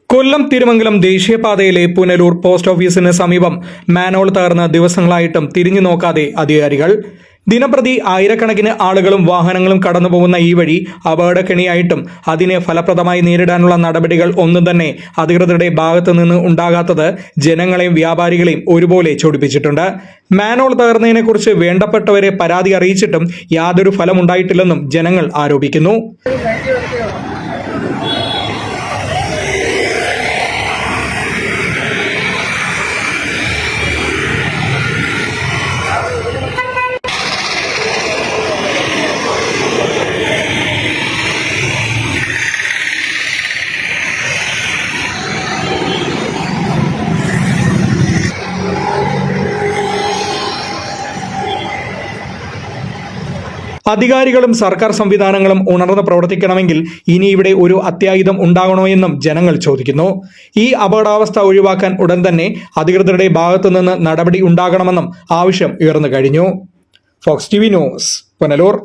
കൊല്ലം തിരുമംഗലം ദേശീയപാതയിലെ പുനലൂർ പോസ്റ്റ് ഓഫീസിന് സമീപം മാൻഹോൾ തകർന്ന ദിവസങ്ങളായിട്ടും തിരിഞ്ഞു നോക്കാതെ അധികാരികൾ. ദിനപ്രതി ആയിരക്കണക്കിന് ആളുകളും വാഹനങ്ങളും കടന്നുപോകുന്ന ഈ വഴി അപകടക്കെണിയായിട്ടും അതിനെ ഫലപ്രദമായി നേരിടാനുള്ള നടപടികൾ ഒന്നും തന്നെ അധികൃതരുടെ ഭാഗത്തു നിന്ന് ഉണ്ടാകാത്തത് ജനങ്ങളെയും വ്യാപാരികളെയും ഒരുപോലെ ചൊടിപ്പിച്ചിട്ടുണ്ട്. മാൻഹോൾ തകർന്നതിനെക്കുറിച്ച് വേണ്ടപ്പെട്ടവരെ പരാതി അറിയിച്ചിട്ടും യാതൊരു ഫലമുണ്ടായിട്ടില്ലെന്നും ജനങ്ങൾ ആരോപിക്കുന്നു. അധികാരികളും സർക്കാർ സംവിധാനങ്ങളും ഉണർന്ന് പ്രവർത്തിക്കണമെങ്കിൽ ഇനി ഇവിടെ ഒരു അത്യാഹിതം ഉണ്ടാകണോ എന്നും ജനങ്ങൾ ചോദിക്കുന്നു. ഈ അപകടാവസ്ഥ ഒഴിവാക്കാൻ ഉടൻ തന്നെ അധികൃതരുടെ ഭാഗത്തു നിന്ന് നടപടി ഉണ്ടാകണമെന്നും ആവശ്യം ഉയർന്നു കഴിഞ്ഞു. Fox TV news, Punalur.